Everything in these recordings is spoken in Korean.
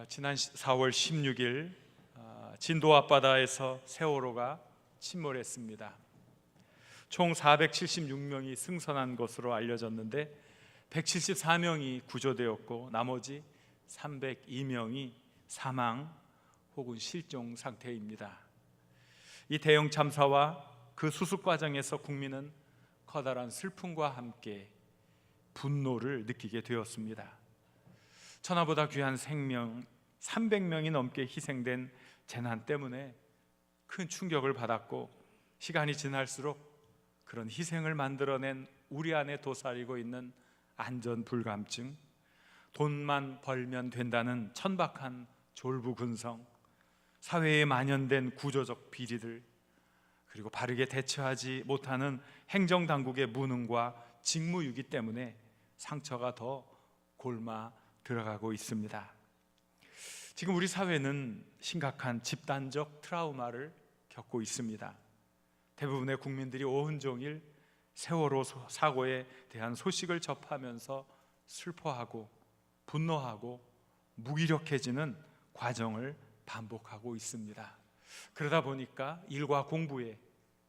지난 4월 16일 진도 앞바다에서 세월호가 침몰했습니다. 총 476명이 승선한 것으로 알려졌는데 174명이 구조되었고 나머지 302명이 사망 혹은 실종 상태입니다. 이 대형 참사와 그 수습 과정에서 국민은 커다란 슬픔과 함께 분노를 느끼게 되었습니다. 천하보다 귀한 생명 300명이 넘게 희생된 재난 때문에 큰 충격을 받았고, 시간이 지날수록 그런 희생을 만들어낸 우리 안에 도사리고 있는 안전불감증, 돈만 벌면 된다는 천박한 졸부근성, 사회에 만연된 구조적 비리들, 그리고 바르게 대처하지 못하는 행정당국의 무능과 직무유기 때문에 상처가 더 골마 들어가고 있습니다. 지금 우리 사회는 심각한 집단적 트라우마를 겪고 있습니다. 대부분의 국민들이 온종일 세월호 사고에 대한 소식을 접하면서 슬퍼하고 분노하고 무기력해지는 과정을 반복하고 있습니다. 그러다 보니까 일과 공부에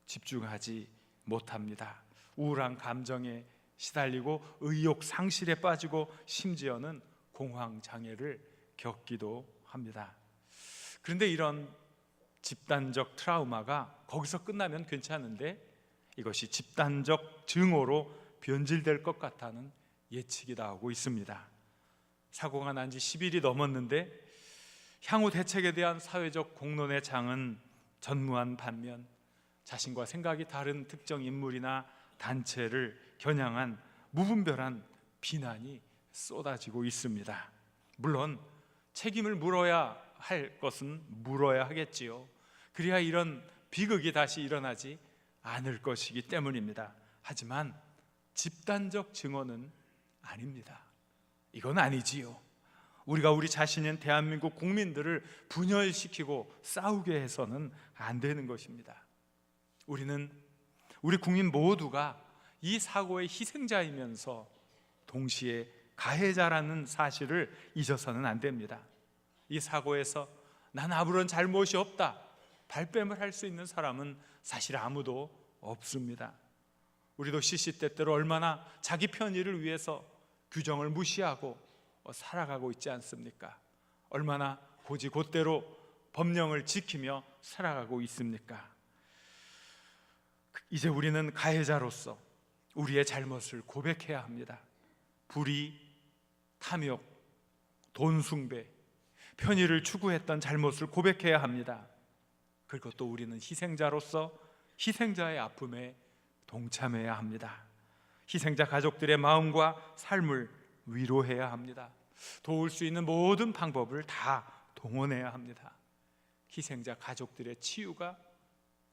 집중하지 못합니다. 우울한 감정에 시달리고 의욕 상실에 빠지고 심지어는 공황장애를 겪기도 합니다. 그런데 이런 집단적 트라우마가 거기서 끝나면 괜찮은데 이것이 집단적 증오로 변질될 것 같다는 예측이 나오고 있습니다. 사고가 난 지 10일이 넘었는데 향후 대책에 대한 사회적 공론의 장은 전무한 반면 자신과 생각이 다른 특정 인물이나 단체를 겨냥한 무분별한 비난이 쏟아지고 있습니다. 물론 책임을 물어야 할 것은 물어야 하겠지요. 그래야 이런 비극이 다시 일어나지 않을 것이기 때문입니다. 하지만 집단적 증오는 아닙니다. 이건 아니지요. 우리가 우리 자신인 대한민국 국민들을 분열시키고 싸우게 해서는 안 되는 것입니다. 우리 국민 모두가 이 사고의 희생자이면서 동시에 가해자라는 사실을 잊어서는 안 됩니다. 이 사고에서 난 아무런 잘못이 없다 발뺌을 할 수 있는 사람은 사실 아무도 없습니다. 우리도 시시때때로 얼마나 자기 편의를 위해서 규정을 무시하고 살아가고 있지 않습니까? 얼마나 고지곧대로 법령을 지키며 살아가고 있습니까? 이제 우리는 가해자로서 우리의 잘못을 고백해야 합니다. 불의, 탐욕, 돈 숭배, 편의를 추구했던 잘못을 고백해야 합니다. 그리고 또 우리는 희생자로서 희생자의 아픔에 동참해야 합니다. 희생자 가족들의 마음과 삶을 위로해야 합니다. 도울 수 있는 모든 방법을 다 동원해야 합니다. 희생자 가족들의 치유가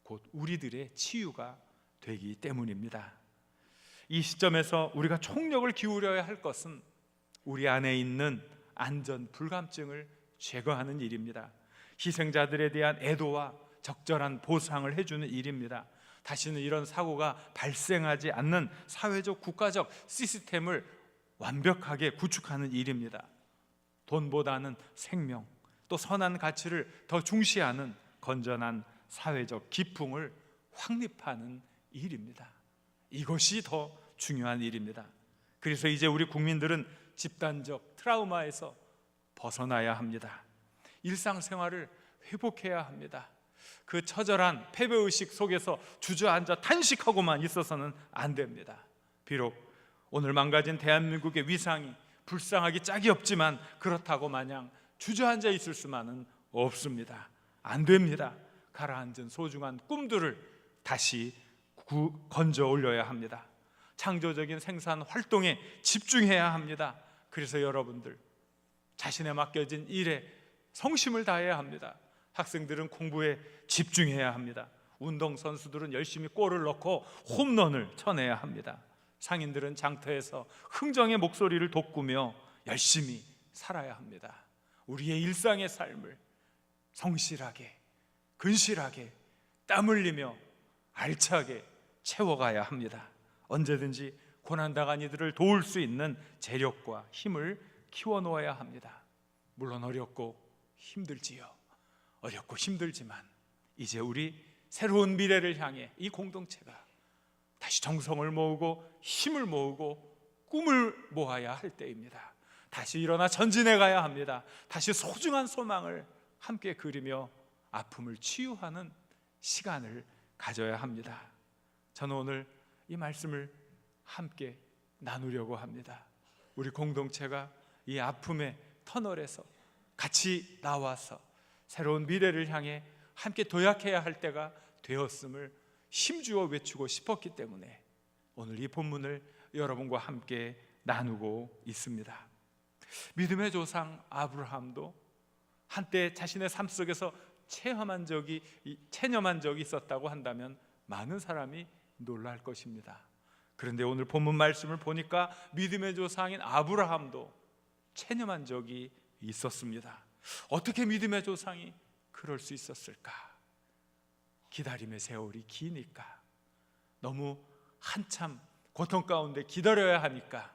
곧 우리들의 치유가 되기 때문입니다. 이 시점에서 우리가 총력을 기울여야 할 것은 우리 안에 있는 안전 불감증을 제거하는 일입니다. 희생자들에 대한 애도와 적절한 보상을 해주는 일입니다. 다시는 이런 사고가 발생하지 않는 사회적 국가적 시스템을 완벽하게 구축하는 일입니다. 돈보다는 생명, 또 선한 가치를 더 중시하는 건전한 사회적 기풍을 확립하는 일입니다. 이것이 더 중요한 일입니다. 그래서 이제 우리 국민들은 집단적 트라우마에서 벗어나야 합니다. 일상생활을 회복해야 합니다. 그 처절한 패배의식 속에서 주저앉아 탄식하고만 있어서는 안 됩니다. 비록 오늘 망가진 대한민국의 위상이 불쌍하기 짝이 없지만 그렇다고 마냥 주저앉아 있을 수만은 없습니다. 안 됩니다. 가라앉은 소중한 꿈들을 다시 건져 올려야 합니다. 창조적인 생산 활동에 집중해야 합니다. 그래서 여러분들 자신에 맡겨진 일에 성심을 다해야 합니다. 학생들은 공부에 집중해야 합니다. 운동선수들은 열심히 골을 넣고 홈런을 쳐내야 합니다. 상인들은 장터에서 흥정의 목소리를 돋구며 열심히 살아야 합니다. 우리의 일상의 삶을 성실하게, 근실하게, 땀 흘리며 알차게 채워가야 합니다. 언제든지 고난당한 이들을 도울 수 있는 재력과 힘을 키워놓아야 합니다. 물론 어렵고 힘들지요. 어렵고 힘들지만 이제 우리 새로운 미래를 향해 이 공동체가 다시 정성을 모으고 힘을 모으고 꿈을 모아야 할 때입니다. 다시 일어나 전진해 가야 합니다. 다시 소중한 소망을 함께 그리며 아픔을 치유하는 시간을 가져야 합니다. 저는 오늘 이 말씀을 함께 나누려고 합니다. 우리 공동체가 이 아픔의 터널에서 같이 나와서 새로운 미래를 향해 함께 도약해야 할 때가 되었음을 힘주어 외치고 싶었기 때문에 오늘 이 본문을 여러분과 함께 나누고 있습니다. 믿음의 조상 아브라함도 한때 자신의 삶 속에서 체념한 적이 있었다고 한다면 많은 사람이 놀랄 것입니다. 그런데 오늘 본문 말씀을 보니까 믿음의 조상인 아브라함도 체념한 적이 있었습니다. 어떻게 믿음의 조상이 그럴 수 있었을까? 기다림의 세월이 기니까, 너무 한참 고통 가운데 기다려야 하니까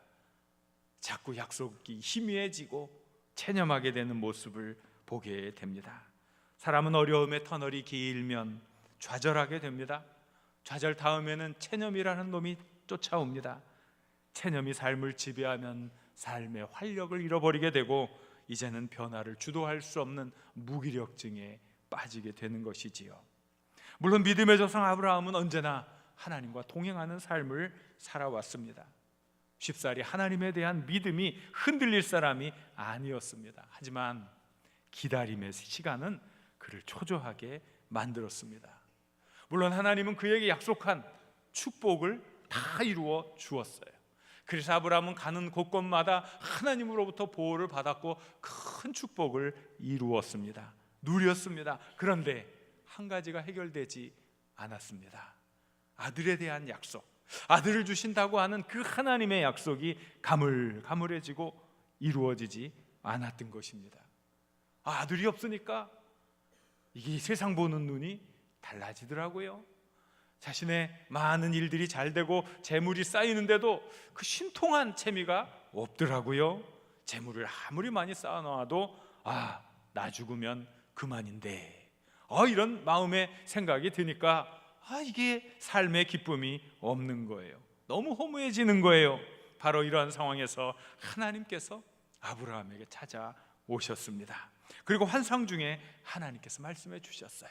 자꾸 약속이 희미해지고 체념하게 되는 모습을 보게 됩니다. 사람은 어려움의 터널이 길면 좌절하게 됩니다. 좌절 다음에는 체념이라는 놈이 쫓아옵니다. 체념이 삶을 지배하면 삶의 활력을 잃어버리게 되고 이제는 변화를 주도할 수 없는 무기력증에 빠지게 되는 것이지요. 물론 믿음의 조상 아브라함은 언제나 하나님과 동행하는 삶을 살아왔습니다. 쉽사리 하나님에 대한 믿음이 흔들릴 사람이 아니었습니다. 하지만 기다림의 시간은 그를 초조하게 만들었습니다. 물론 하나님은 그에게 약속한 축복을 다 이루어 주었어요. 그래서 아브라함은 가는 곳곳마다 하나님으로부터 보호를 받았고 큰 축복을 이루었습니다. 누렸습니다. 그런데 한 가지가 해결되지 않았습니다. 아들에 대한 약속, 아들을 주신다고 하는 그 하나님의 약속이 가물가물해지고 이루어지지 않았던 것입니다. 아들이 없으니까 이게 세상 보는 눈이 달라지더라고요. 자신의 많은 일들이 잘 되고 재물이 쌓이는데도 그 신통한 재미가 없더라고요. 재물을 아무리 많이 쌓아놔도 나 죽으면 그만인데 이런 마음의 생각이 드니까 이게 삶의 기쁨이 없는 거예요. 너무 허무해지는 거예요. 바로 이러한 상황에서 하나님께서 아브라함에게 찾아오셨습니다. 그리고 환상 중에 하나님께서 말씀해 주셨어요.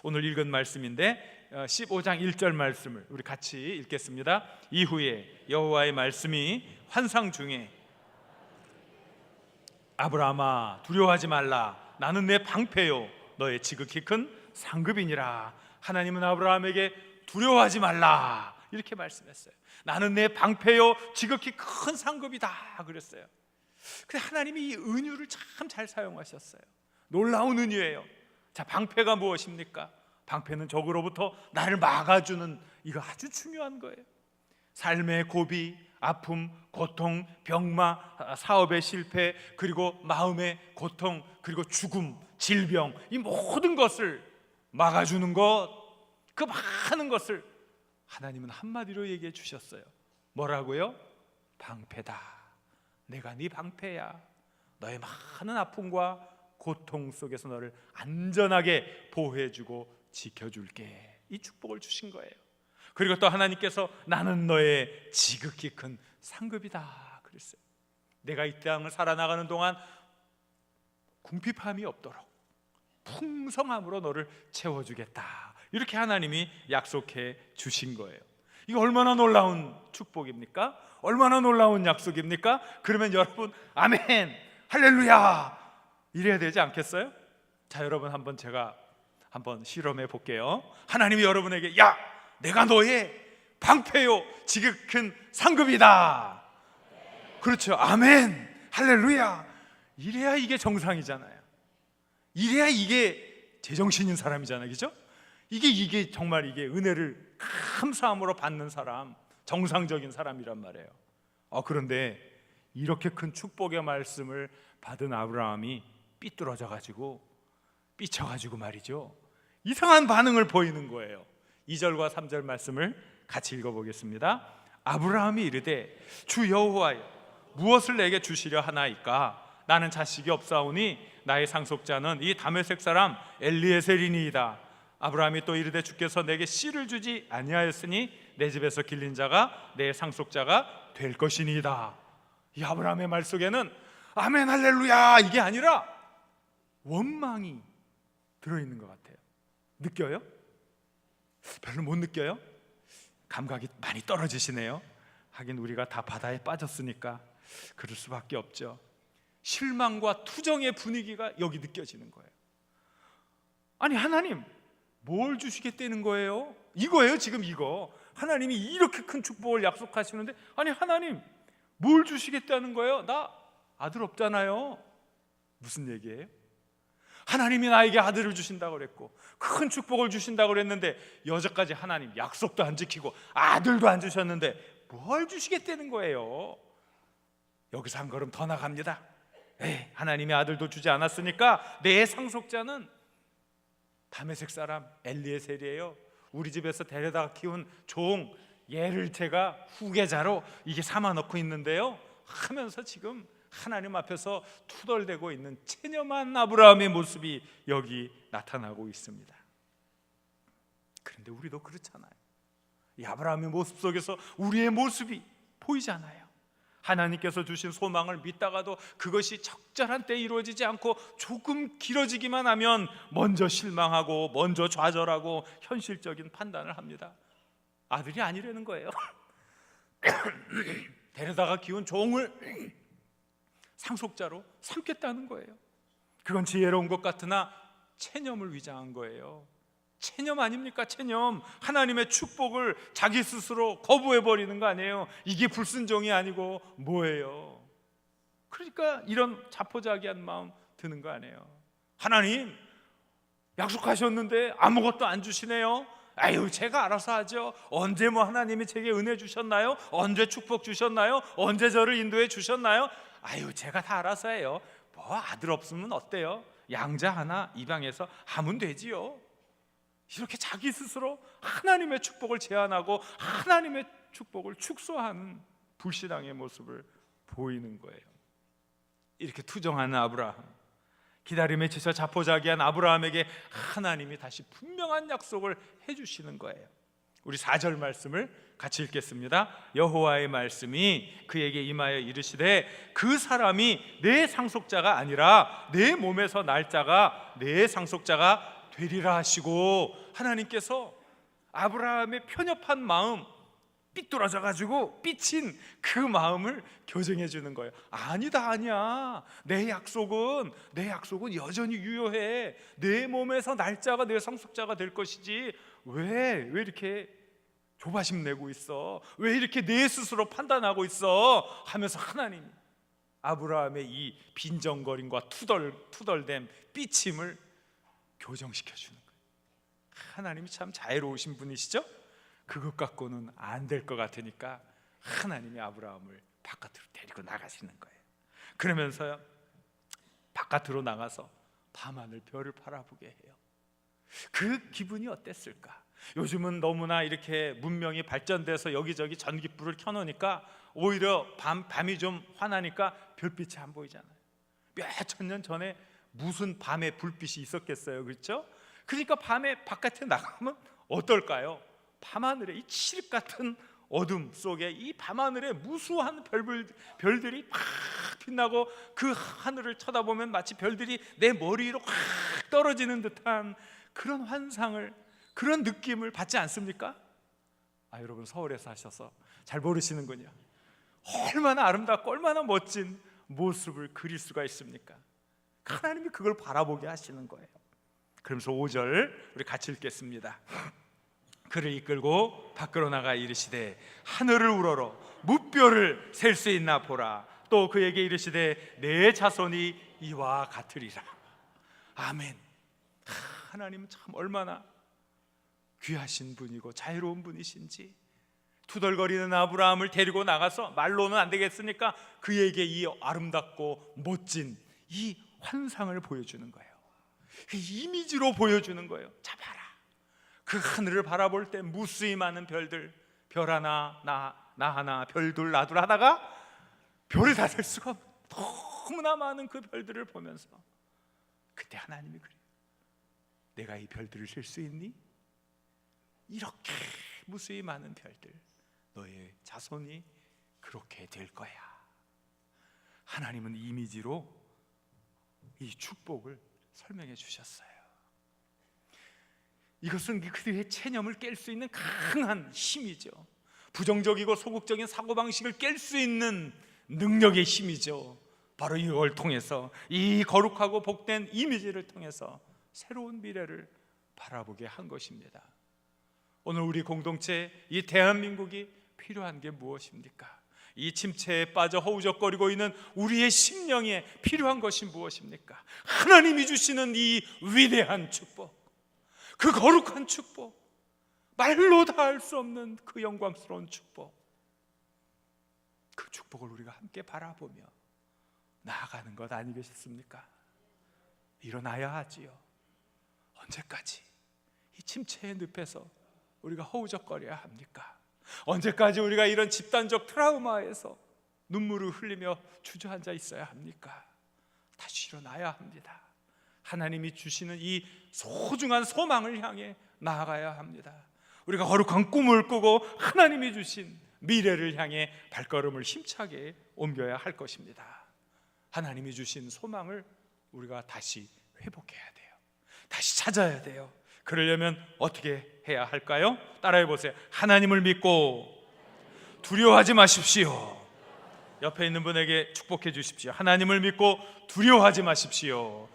오늘 읽은 말씀인데 15장 1절 말씀을 우리 같이 읽겠습니다. 이후에 여호와의 말씀이 환상 중에 아브라함아 두려워하지 말라 나는 내 방패요 너의 지극히 큰 상급이니라. 하나님은 아브라함에게 두려워하지 말라 이렇게 말씀했어요. 나는 내 방패요 지극히 큰 상급이다 그랬어요. 근데 하나님이 이 은유를 참 잘 사용하셨어요. 놀라운 은유예요. 자, 방패가 무엇입니까? 방패는 적으로부터 나를 막아주는, 이거 아주 중요한 거예요. 삶의 고비, 아픔, 고통, 병마, 사업의 실패, 그리고 마음의 고통, 그리고 죽음, 질병, 이 모든 것을 막아주는 것, 그 많은 것을 하나님은 한마디로 얘기해 주셨어요. 뭐라고요? 방패다. 내가 네 방패야. 너의 많은 아픔과 고통 속에서 너를 안전하게 보호해주고 지켜줄게. 이 축복을 주신 거예요. 그리고 또 하나님께서 나는 너의 지극히 큰 상급이다 그랬어요. 내가 이 땅을 살아나가는 동안 궁핍함이 없도록 풍성함으로 너를 채워주겠다. 이렇게 하나님이 약속해 주신 거예요. 이거 얼마나 놀라운 축복입니까? 얼마나 놀라운 약속입니까? 그러면 여러분 아멘 할렐루야 이래야 되지 않겠어요? 자, 여러분 제가 한번 실험해 볼게요. 하나님이 여러분에게 야 내가 너의 방패요 지극히 큰 상급이다. 그렇죠. 아멘 할렐루야 이래야 이게 정상이잖아요. 이래야 이게 제정신인 사람이잖아요. 그죠? 이게 정말 이게 은혜를 감사함으로 받는 사람, 정상적인 사람이란 말이에요. 그런데 이렇게 큰 축복의 말씀을 받은 아브라함이 삐쳐가지고 말이죠, 이상한 반응을 보이는 거예요. 2절과 3절 말씀을 같이 읽어보겠습니다. 아브라함이 이르되 주 여호와여 무엇을 내게 주시려 하나이까? 나는 자식이 없사오니 나의 상속자는 이 다메섹 사람 엘리에셀이니이다. 아브라함이 또 이르되 주께서 내게 씨를 주지 아니하였으니 내 집에서 길린 자가 내 상속자가 될 것이니이다. 이 아브라함의 말 속에는 아멘 할렐루야 이게 아니라 원망이 들어있는 것 같아요. 느껴요? 별로 못 느껴요? 감각이 많이 떨어지시네요. 하긴 우리가 다 바다에 빠졌으니까 그럴 수밖에 없죠. 실망과 투정의 분위기가 여기 느껴지는 거예요. 아니 하나님 뭘 주시겠다는 거예요? 이거예요 지금 이거. 하나님이 이렇게 큰 축복을 약속하시는데 아니 하나님 뭘 주시겠다는 거예요? 나 아들 없잖아요. 무슨 얘기예요? 하나님이 나에게 아들을 주신다고 그랬고 큰 축복을 주신다고 그랬는데 여태까지 하나님 약속도 안 지키고 아들도 안 주셨는데 뭘 주시겠다는 거예요? 여기서 한 걸음 더 나갑니다. 하나님이 아들도 주지 않았으니까 내 상속자는 다메섹 사람 엘리에셀이에요. 우리 집에서 데려다가 키운 종 얘를 제가 후계자로 이게 삼아놓고 있는데요 하면서 지금 하나님 앞에서 투덜대고 있는 체념한 아브라함의 모습이 여기 나타나고 있습니다. 그런데 우리도 그렇잖아요. 이 아브라함의 모습 속에서 우리의 모습이 보이잖아요. 하나님께서 주신 소망을 믿다가도 그것이 적절한 때에 이루어지지 않고 조금 길어지기만 하면 먼저 실망하고 먼저 좌절하고 현실적인 판단을 합니다. 아들이 아니라는 거예요. 데려다가 키운 종을 상속자로 삼겠다는 거예요. 그건 지혜로운 것 같으나 체념을 위장한 거예요. 체념 아닙니까? 체념. 하나님의 축복을 자기 스스로 거부해버리는 거 아니에요? 이게 불순종이 아니고 뭐예요? 그러니까 이런 자포자기한 마음 드는 거 아니에요? 하나님 약속하셨는데 아무것도 안 주시네요. 아유 제가 알아서 하죠. 언제 뭐 하나님이 제게 은혜 주셨나요? 언제 축복 주셨나요? 언제 저를 인도해 주셨나요? 아유 제가 다 알아서 해요. 뭐 아들 없으면 어때요? 양자 하나 입양해서 하면 되지요. 이렇게 자기 스스로 하나님의 축복을 제한하고 하나님의 축복을 축소하는 불신앙의 모습을 보이는 거예요. 이렇게 투정하는 아브라함, 기다림에 지쳐 자포자기한 아브라함에게 하나님이 다시 분명한 약속을 해주시는 거예요. 우리 4절 말씀을 같이 읽겠습니다. 여호와의 말씀이 그에게 임하여 이르시되 그 사람이 내 상속자가 아니라 내 몸에서 날 자가 내 상속자가 되리라 하시고, 하나님께서 아브라함의 편협한 마음, 삐뚤어져 가지고 삐친 그 마음을 교정해 주는 거예요. 아니다, 아니야. 내 약속은 여전히 유효해. 내 몸에서 날짜가 내 상속자가 될 것이지. 왜 이렇게 조바심 내고 있어? 왜 이렇게 내 스스로 판단하고 있어? 하면서 하나님 아브라함의 이 빈정거림과 투덜됨, 삐침을 교정시켜 주는 거예요. 하나님이 참 자애로우신 분이시죠? 그것 갖고는 안 될 것 같으니까 하나님이 아브라함을 바깥으로 데리고 나가시는 거예요. 그러면서요 바깥으로 나가서 밤하늘 별을 바라보게 해요. 그 기분이 어땠을까? 요즘은 너무나 이렇게 문명이 발전돼서 여기저기 전기불을 켜놓으니까 오히려 밤이 좀 환하니까 별빛이 안 보이잖아요. 몇 천 년 전에 무슨 밤에 불빛이 있었겠어요, 그렇죠? 그러니까 밤에 바깥에 나가면 어떨까요? 밤하늘에 이 칠흑 같은 어둠 속에 이 밤하늘에 무수한 별들이 팍 빛나고 그 하늘을 쳐다보면 마치 별들이 내 머리 위로 확 떨어지는 듯한 그런 환상을, 그런 느낌을 받지 않습니까? 여러분 서울에 사셔서 잘 모르시는군요. 얼마나 아름답고 얼마나 멋진 모습을 그릴 수가 있습니까? 하나님이 그걸 바라보게 하시는 거예요. 그러면서 5절 우리 같이 읽겠습니다. 그를 이끌고 밖으로 나가 이르시되 하늘을 우러러 무뼈를 셀 수 있나 보라. 또 그에게 이르시되 내 자손이 이와 같으리라. 아멘. 하나님은 참 얼마나 귀하신 분이고 자유로운 분이신지. 투덜거리는 아브라함을 데리고 나가서 말로는 안 되겠으니까 그에게 이 아름답고 멋진 이 환상을 보여주는 거예요. 그 이미지로 보여주는 거예요. 자 봐라, 그 하늘을 바라볼 때 무수히 많은 별들, 별 하나 나 하나 별둘 나둘 하다가 별을 다 셀 수가 없어. 너무나 많은 그 별들을 보면서 그때 하나님이 그래요. 내가 이 별들을 셀 수 있니? 이렇게 무수히 많은 별들, 너의 자손이 그렇게 될 거야. 하나님은 이미지로 이 축복을 설명해 주셨어요. 이것은 그들의 체념을 깰 수 있는 강한 힘이죠. 부정적이고 소극적인 사고방식을 깰 수 있는 능력의 힘이죠. 바로 이걸 통해서, 이 거룩하고 복된 이미지를 통해서 새로운 미래를 바라보게 한 것입니다. 오늘 우리 공동체, 이 대한민국이 필요한 게 무엇입니까? 이 침체에 빠져 허우적거리고 있는 우리의 심령에 필요한 것이 무엇입니까? 하나님이 주시는 이 위대한 축복, 그 거룩한 축복, 말로 다 할 수 없는 그 영광스러운 축복, 그 축복을 우리가 함께 바라보며 나아가는 것 아니겠습니까? 일어나야 하지요. 언제까지 이 침체의 늪에서 우리가 허우적거려야 합니까? 언제까지 우리가 이런 집단적 트라우마에서 눈물을 흘리며 주저앉아 있어야 합니까? 다시 일어나야 합니다. 하나님이 주시는 이 소중한 소망을 향해 나아가야 합니다. 우리가 거룩한 꿈을 꾸고 하나님이 주신 미래를 향해 발걸음을 힘차게 옮겨야 할 것입니다. 하나님이 주신 소망을 우리가 다시 회복해야 돼요. 다시 찾아야 돼요. 그러려면 어떻게 해야 할까요? 따라해 보세요. 하나님을 믿고 두려워하지 마십시오. 옆에 있는 분에게 축복해 주십시오. 하나님을 믿고 두려워하지 마십시오.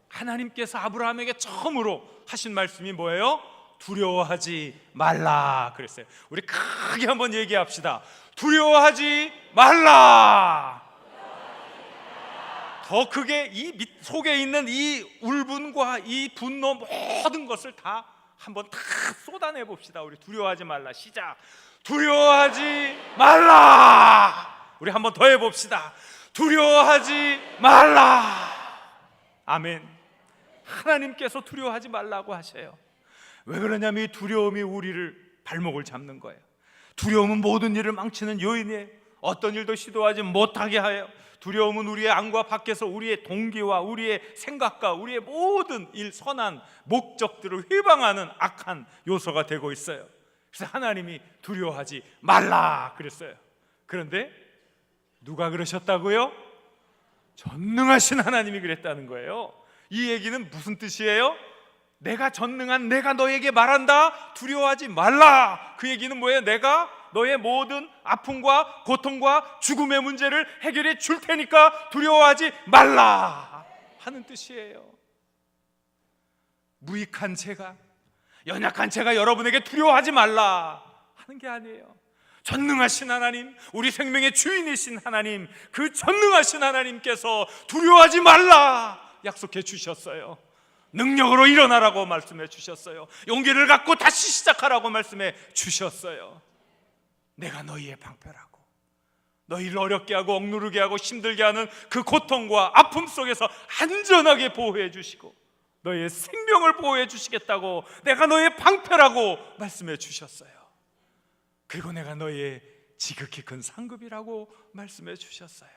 하나님께서 아브라함에게 처음으로 하신 말씀이 뭐예요? 두려워하지 말라 그랬어요. 우리 크게 한번 얘기합시다. 두려워하지 말라. 더 크게 이 속에 있는 이 울분과 이 분노 모든 것을 다 한번 다 쏟아내 봅시다. 우리 두려워하지 말라. 시작. 두려워하지 말라. 우리 한번 더 해봅시다. 두려워하지 말라. 아멘. 하나님께서 두려워하지 말라고 하셔요. 왜 그러냐면 이 두려움이 우리를 발목을 잡는 거예요. 두려움은 모든 일을 망치는 요인이에요. 어떤 일도 시도하지 못하게 하여, 두려움은 우리의 안과 밖에서 우리의 동기와 우리의 생각과 우리의 모든 일, 선한 목적들을 회방하는 악한 요소가 되고 있어요. 그래서 하나님이 두려워하지 말라 그랬어요. 그런데 누가 그러셨다고요? 전능하신 하나님이 그랬다는 거예요. 이 얘기는 무슨 뜻이에요? 내가 전능한 내가 너에게 말한다. 두려워하지 말라. 그 얘기는 뭐예요? 내가 너의 모든 아픔과 고통과 죽음의 문제를 해결해 줄 테니까 두려워하지 말라 하는 뜻이에요. 무익한 제가, 연약한 제가 여러분에게 두려워하지 말라 하는 게 아니에요. 전능하신 하나님, 우리 생명의 주인이신 하나님, 그 전능하신 하나님께서 두려워하지 말라 약속해 주셨어요. 능력으로 일어나라고 말씀해 주셨어요. 용기를 갖고 다시 시작하라고 말씀해 주셨어요. 내가 너희의 방패라고, 너희를 어렵게 하고 억누르게 하고 힘들게 하는 그 고통과 아픔 속에서 안전하게 보호해 주시고 너희의 생명을 보호해 주시겠다고, 내가 너희의 방패라고 말씀해 주셨어요. 그리고 내가 너희의 지극히 큰 상급이라고 말씀해 주셨어요.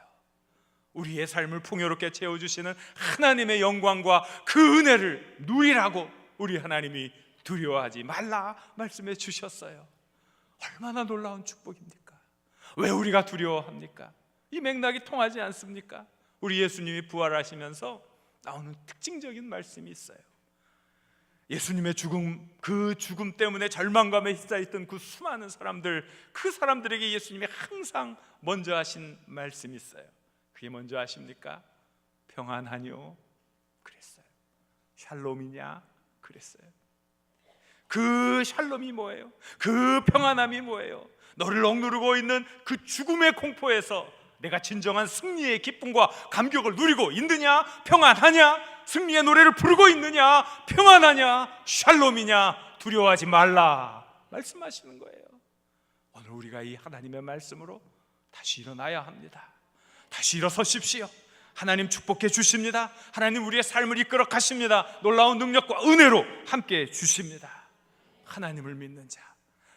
우리의 삶을 풍요롭게 채워주시는 하나님의 영광과 그 은혜를 누리라고 우리 하나님이 두려워하지 말라 말씀해 주셨어요. 얼마나 놀라운 축복입니까? 왜 우리가 두려워합니까? 이 맥락이 통하지 않습니까? 우리 예수님이 부활하시면서 나오는 특징적인 말씀이 있어요. 예수님의 죽음, 그 죽음 때문에 절망감에 휩싸였던 그 수많은 사람들, 그 사람들에게 예수님이 항상 먼저 하신 말씀이 있어요. 그게 뭔지 아십니까? 평안하뇨 그랬어요. 샬롬이냐 그랬어요. 그 샬롬이 뭐예요? 그 평안함이 뭐예요? 너를 억누르고 있는 그 죽음의 공포에서 내가 진정한 승리의 기쁨과 감격을 누리고 있느냐? 평안하냐? 승리의 노래를 부르고 있느냐? 평안하냐? 샬롬이냐? 두려워하지 말라 말씀하시는 거예요. 오늘 우리가 이 하나님의 말씀으로 다시 일어나야 합니다. 다시 일어서십시오. 하나님 축복해 주십니다. 하나님 우리의 삶을 이끌어 가십니다. 놀라운 능력과 은혜로 함께 주십니다. 하나님을 믿는 자,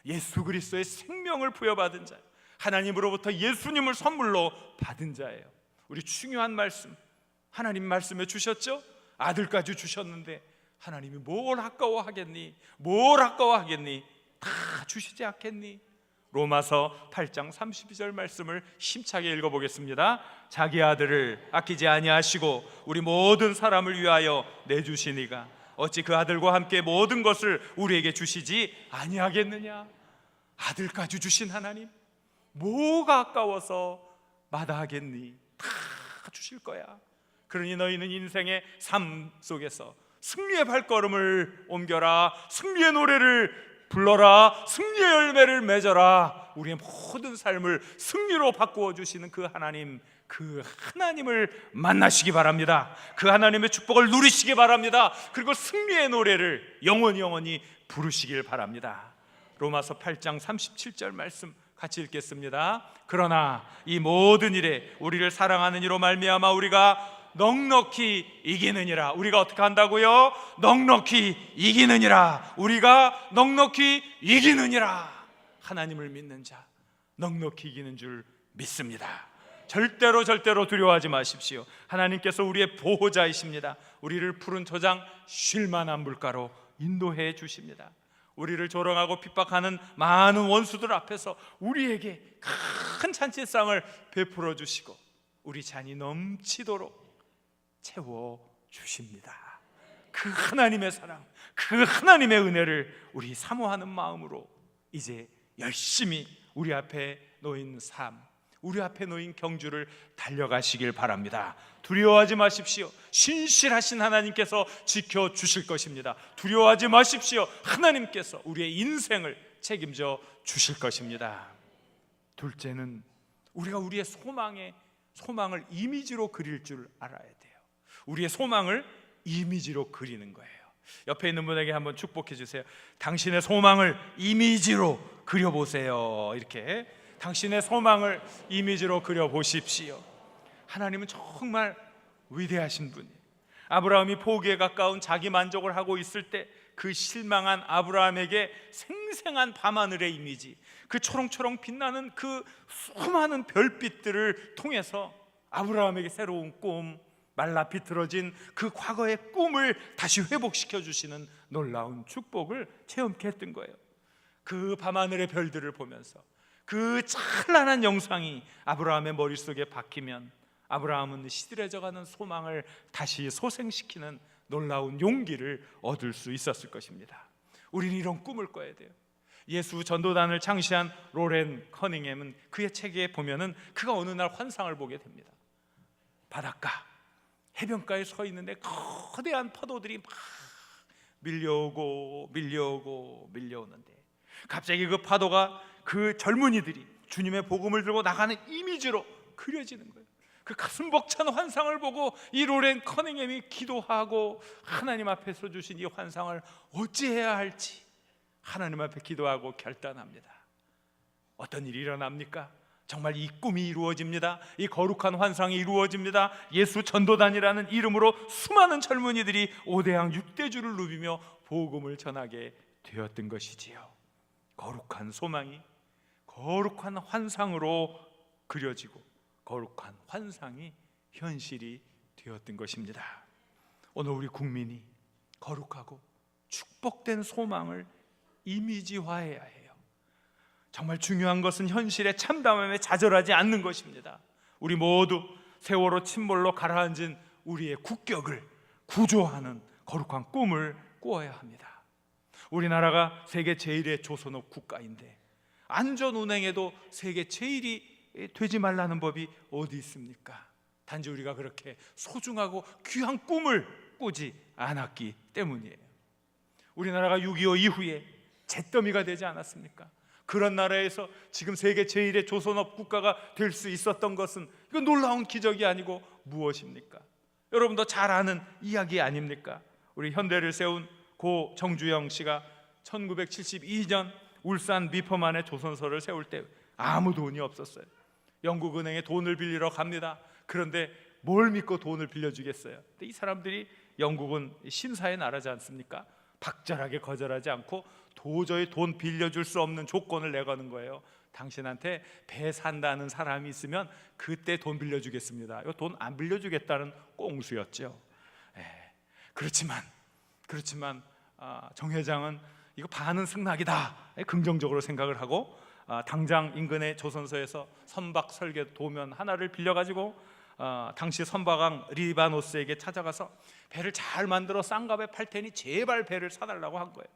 예수 그리스도의 생명을 부여받은 자, 하나님으로부터 예수님을 선물로 받은 자예요. 우리 중요한 말씀, 하나님 말씀해 주셨죠? 아들까지 주셨는데 하나님이 뭘 아까워하겠니? 뭘 아까워하겠니? 다 주시지 않겠니? 로마서 8장 32절 말씀을 힘차게 읽어보겠습니다. 자기 아들을 아끼지 아니하시고 우리 모든 사람을 위하여 내주시니가 어찌 그 아들과 함께 모든 것을 우리에게 주시지 아니하겠느냐? 아들까지 주신 하나님, 뭐가 아까워서 마다하겠니? 다 주실 거야. 그러니 너희는 인생의 삶 속에서 승리의 발걸음을 옮겨라. 승리의 노래를 불러라. 승리의 열매를 맺어라. 우리의 모든 삶을 승리로 바꾸어 주시는 그 하나님, 그 하나님을 만나시기 바랍니다. 그 하나님의 축복을 누리시기 바랍니다. 그리고 승리의 노래를 영원히 부르시길 바랍니다. 로마서 8장 37절 말씀 같이 읽겠습니다. 그러나 이 모든 일에 우리를 사랑하는 이로 말미암아 우리가 넉넉히 이기느니라. 우리가 어떻게 한다고요? 넉넉히 이기느니라. 우리가 넉넉히 이기느니라. 하나님을 믿는 자 넉넉히 이기는 줄 믿습니다. 절대로 두려워하지 마십시오. 하나님께서 우리의 보호자이십니다. 우리를 푸른 초장 쉴만한 물가로 인도해 주십니다. 우리를 조롱하고 핍박하는 많은 원수들 앞에서 우리에게 큰 잔치상을 베풀어 주시고 우리 잔이 넘치도록 채워주십니다. 그 하나님의 사랑, 그 하나님의 은혜를 우리 사모하는 마음으로 이제 열심히 우리 앞에 놓인 삶, 우리 앞에 놓인 경주를 달려가시길 바랍니다. 두려워하지 마십시오. 신실하신 하나님께서 지켜주실 것입니다. 두려워하지 마십시오. 하나님께서 우리의 인생을 책임져 주실 것입니다. 둘째는 우리가 우리의 소망을 이미지로 그릴 줄 알아야 돼요. 우리의 소망을 이미지로 그리는 거예요. 옆에 있는 분에게 한번 축복해 주세요. 당신의 소망을 이미지로 그려보세요. 이렇게 당신의 소망을 이미지로 그려보십시오. 하나님은 정말 위대하신 분이에요. 아브라함이 포기에 가까운 자기 만족을 하고 있을 때 그 실망한 아브라함에게 생생한 밤하늘의 이미지, 그 초롱초롱 빛나는 그 수많은 별빛들을 통해서 아브라함에게 새로운 꿈, 말라 비틀어진 그 과거의 꿈을 다시 회복시켜 주시는 놀라운 축복을 체험케 했던 거예요. 그 밤하늘의 별들을 보면서 그 찬란한 영상이 아브라함의 머릿속에 박히면 아브라함은 시들해져가는 소망을 다시 소생시키는 놀라운 용기를 얻을 수 있었을 것입니다. 우리는 이런 꿈을 꿔야 돼요. 예수 전도단을 창시한 로렌 커닝햄은 그의 책에 보면은 그가 어느 날 환상을 보게 됩니다. 바닷가 해변가에 서 있는데 거대한 파도들이 막 밀려오는데 갑자기 그 파도가 그 젊은이들이 주님의 복음을 들고 나가는 이미지로 그려지는 거예요. 그 가슴 벅찬 환상을 보고 이 로렌 커닝햄이 기도하고 하나님 앞에서 주신 이 환상을 어찌해야 할지 하나님 앞에 기도하고 결단합니다. 어떤 일이 일어납니까? 정말 이 꿈이 이루어집니다. 이 거룩한 환상이 이루어집니다. 예수 전도단이라는 이름으로 수많은 젊은이들이 5대양 6대주를 누비며 복음을 전하게 되었던 것이지요. 거룩한 소망이 거룩한 환상으로 그려지고 거룩한 환상이 현실이 되었던 것입니다. 오늘 우리 국민이 거룩하고 축복된 소망을 이미지화해야 해요. 정말 중요한 것은 현실의 참담함에 좌절하지 않는 것입니다. 우리 모두 세월호 침몰로 가라앉은 우리의 국격을 구조하는 거룩한 꿈을 꾸어야 합니다. 우리나라가 세계 제1의 조선업 국가인데 안전운행에도 세계 제1이 되지 말라는 법이 어디 있습니까? 단지 우리가 그렇게 소중하고 귀한 꿈을 꾸지 않았기 때문이에요. 우리나라가 6.25 이후에 잿더미가 되지 않았습니까? 그런 나라에서 지금 세계 제1의 조선업 국가가 될 수 있었던 것은 이건 놀라운 기적이 아니고 무엇입니까? 여러분도 잘 아는 이야기 아닙니까? 우리 현대를 세운 고 정주영 씨가 1972년 울산 미퍼만에 조선소를 세울 때 아무 돈이 없었어요. 영국은행에 돈을 빌리러 갑니다. 그런데 뭘 믿고 돈을 빌려주겠어요? 근데 이 사람들이 영국은 신사의 나라지 않습니까? 박절하게 거절하지 않고 도저히 돈 빌려줄 수 없는 조건을 내거는 거예요. 당신한테 배 산다는 사람이 있으면 그때 돈 빌려주겠습니다. 이거 돈 안 빌려주겠다는 꽁수였죠. 그렇지만 정 회장은 이거 반은 승낙이다 긍정적으로 생각을 하고 당장 인근의 조선소에서 선박 설계 도면 하나를 빌려가지고 당시 선박왕 리바노스에게 찾아가서 배를 잘 만들어 싼 값에 팔 테니 제발 배를 사달라고 한 거예요.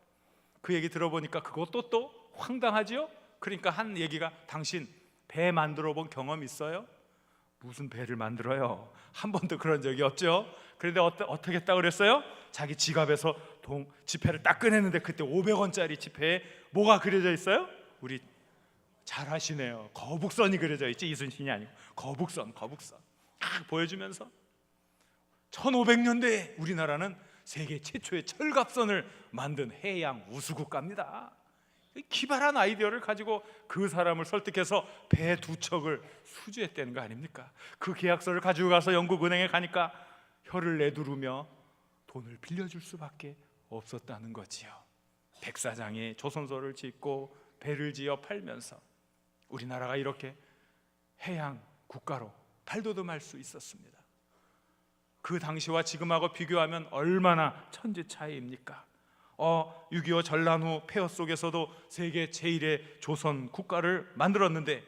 그 얘기 들어보니까 그것도 또 황당하지요? 그러니까 한 얘기가, 당신 배 만들어 본 경험 있어요? 무슨 배를 만들어요? 한 번도 그런 적이 없죠. 그런데 어떻게 했다고 그랬어요? 자기 지갑에서 지폐를 딱 꺼냈는데 그때 500원짜리 지폐에 뭐가 그려져 있어요? 우리 잘 하시네요. 거북선이 그려져 있지, 이순신이 아니고 거북선 딱 보여주면서 1500년대에 우리나라는 세계 최초의 철갑선을 만든 해양 우수국가입니다. 기발한 아이디어를 가지고 그 사람을 설득해서 배 2척을 수주했다는 거 아닙니까? 그 계약서를 가지고 가서 영국은행에 가니까 혀를 내두르며 돈을 빌려줄 수밖에 없었다는 거지요. 백사장에 조선소를 짓고 배를 지어 팔면서 우리나라가 이렇게 해양 국가로 발돋움할 수 있었습니다. 그 당시와 지금하고 비교하면 얼마나 천지 차이입니까? 6.25 전란 후 폐허 속에서도 세계 제1의 조선 국가를 만들었는데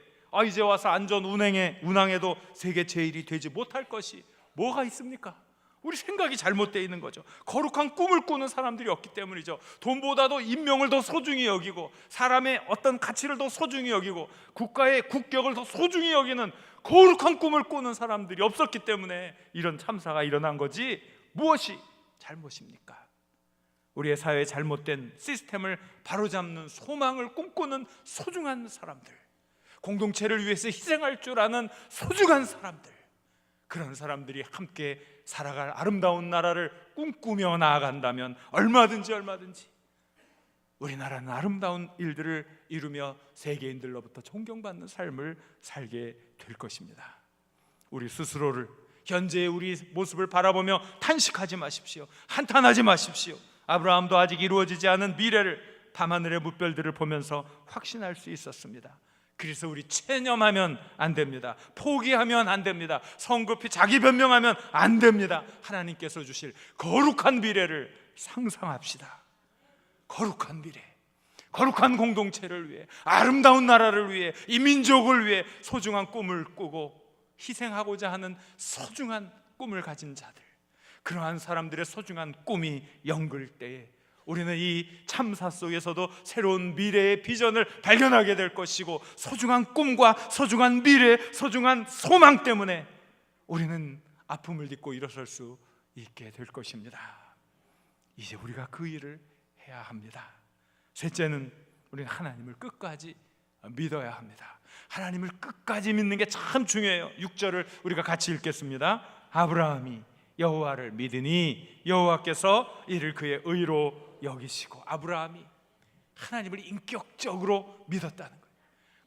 이제 와서 안전 운항에도 세계 제1이 되지 못할 것이 뭐가 있습니까? 우리 생각이 잘못되어 있는 거죠. 거룩한 꿈을 꾸는 사람들이 없기 때문이죠. 돈보다도 인명을 더 소중히 여기고 사람의 어떤 가치를 더 소중히 여기고 국가의 국격을 더 소중히 여기는 거룩한 꿈을 꾸는 사람들이 없었기 때문에 이런 참사가 일어난 거지, 무엇이 잘못입니까? 우리의 사회의 잘못된 시스템을 바로잡는 소망을 꿈꾸는 소중한 사람들, 공동체를 위해서 희생할 줄 아는 소중한 사람들, 그런 사람들이 함께 살아갈 아름다운 나라를 꿈꾸며 나아간다면 얼마든지 우리나라는 아름다운 일들을 이루며 세계인들로부터 존경받는 삶을 살게 될 것입니다. 우리 스스로를, 현재의 우리 모습을 바라보며 탄식하지 마십시오. 한탄하지 마십시오. 아브라함도 아직 이루어지지 않은 미래를, 밤하늘의 무별들을 보면서 확신할 수 있었습니다. 그래서 우리 체념하면 안 됩니다. 포기하면 안 됩니다. 성급히 자기 변명하면 안 됩니다. 하나님께서 주실 거룩한 미래를 상상합시다. 거룩한 미래, 거룩한 공동체를 위해, 아름다운 나라를 위해, 이 민족을 위해 소중한 꿈을 꾸고 희생하고자 하는 소중한 꿈을 가진 자들, 그러한 사람들의 소중한 꿈이 연글 때에 우리는 이 참사 속에서도 새로운 미래의 비전을 발견하게 될 것이고, 소중한 꿈과 소중한 미래, 소중한 소망 때문에 우리는 아픔을 딛고 일어설 수 있게 될 것입니다. 이제 우리가 그 일을 해야 합니다. 셋째는 우리는 하나님을 끝까지 믿어야 합니다. 하나님을 끝까지 믿는 게 참 중요해요. 6절을 우리가 같이 읽겠습니다. 아브라함이 여호와를 믿으니 여호와께서 이를 그의 의로 여기시고. 아브라함이 하나님을 인격적으로 믿었다는 거예요.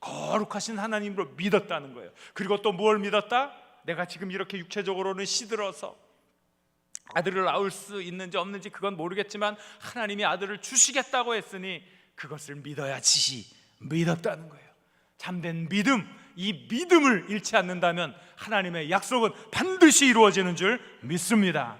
거룩하신 하나님으로 믿었다는 거예요. 그리고 또 뭘 믿었다? 내가 지금 이렇게 육체적으로는 시들어서 아들을 낳을 수 있는지 없는지 그건 모르겠지만 하나님이 아들을 주시겠다고 했으니 그것을 믿어야지 믿었다는 거예요. 참된 믿음, 이 믿음을 잃지 않는다면 하나님의 약속은 반드시 이루어지는 줄 믿습니다.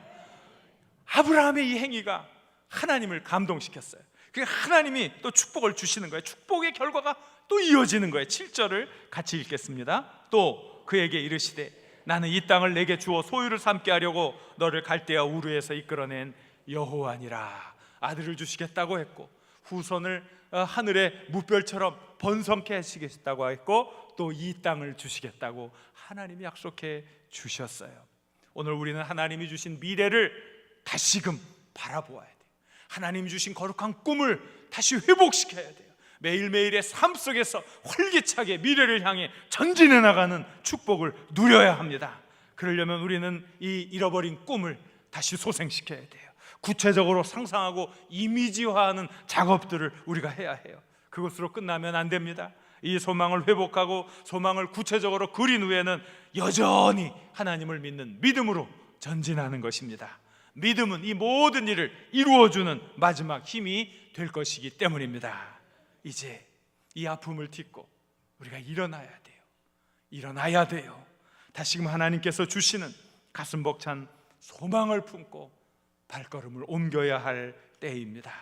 아브라함의 이 행위가 하나님을 감동시켰어요. 그게 하나님이 또 축복을 주시는 거예요. 축복의 결과가 또 이어지는 거예요. 7절을 같이 읽겠습니다. 또 그에게 이르시되 나는 이 땅을 내게 주어 소유를 삼게 하려고 너를 갈대아 우르에서 이끌어낸 여호와니라. 아들을 주시겠다고 했고, 후손을 하늘의 무별처럼 번성케 하시겠다고 했고, 또 이 땅을 주시겠다고 하나님이 약속해 주셨어요. 오늘 우리는 하나님이 주신 미래를 다시금 바라보아야 돼요. 하나님이 주신 거룩한 꿈을 다시 회복시켜야 돼요. 매일매일의 삶 속에서 활기차게 미래를 향해 전진해 나가는 축복을 누려야 합니다. 그러려면 우리는 이 잃어버린 꿈을 다시 소생시켜야 돼요. 구체적으로 상상하고 이미지화하는 작업들을 우리가 해야 해요. 그것으로 끝나면 안 됩니다. 이 소망을 회복하고 소망을 구체적으로 그린 후에는 여전히 하나님을 믿는 믿음으로 전진하는 것입니다. 믿음은 이 모든 일을 이루어주는 마지막 힘이 될 것이기 때문입니다. 이제 이 아픔을 딛고 우리가 일어나야 돼요. 일어나야 돼요. 다시금 하나님께서 주시는 가슴 벅찬 소망을 품고 발걸음을 옮겨야 할 때입니다.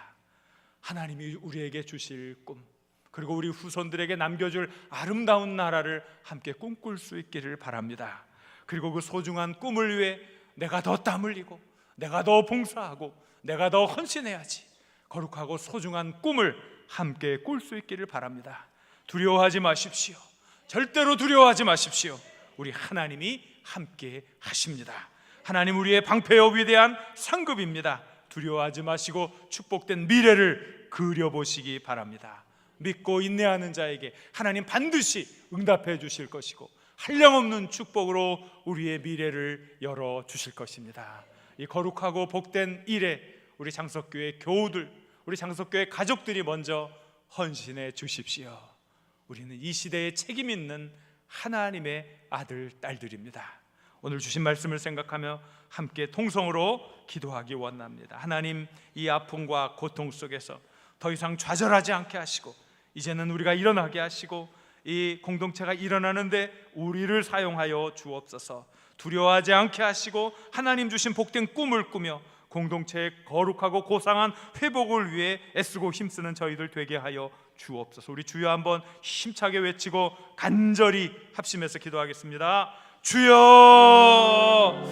하나님이 우리에게 주실 꿈, 그리고 우리 후손들에게 남겨줄 아름다운 나라를 함께 꿈꿀 수 있기를 바랍니다. 그리고 그 소중한 꿈을 위해 내가 더 땀 흘리고, 내가 더 봉사하고, 내가 더 헌신해야지, 거룩하고 소중한 꿈을 함께 꿀 수 있기를 바랍니다. 두려워하지 마십시오. 절대로 두려워하지 마십시오. 우리 하나님이 함께 하십니다. 하나님 우리의 방패여 위대한 상급입니다. 두려워하지 마시고 축복된 미래를 그려보시기 바랍니다. 믿고 인내하는 자에게 하나님 반드시 응답해 주실 것이고, 한량없는 축복으로 우리의 미래를 열어주실 것입니다. 이 거룩하고 복된 일에 우리 장석교회 교우들, 우리 장석교회 가족들이 먼저 헌신해 주십시오. 우리는 이 시대에 책임 있는 하나님의 아들, 딸들입니다. 오늘 주신 말씀을 생각하며 함께 통성으로 기도하기 원합니다. 하나님, 이 아픔과 고통 속에서 더 이상 좌절하지 않게 하시고, 이제는 우리가 일어나게 하시고, 이 공동체가 일어나는데 우리를 사용하여 주옵소서. 두려워하지 않게 하시고 하나님 주신 복된 꿈을 꾸며 공동체의 거룩하고 고상한 회복을 위해 애쓰고 힘쓰는 저희들 되게 하여 주옵소서. 우리 주여 한번 힘차게 외치고 간절히 합심해서 기도하겠습니다. 주여!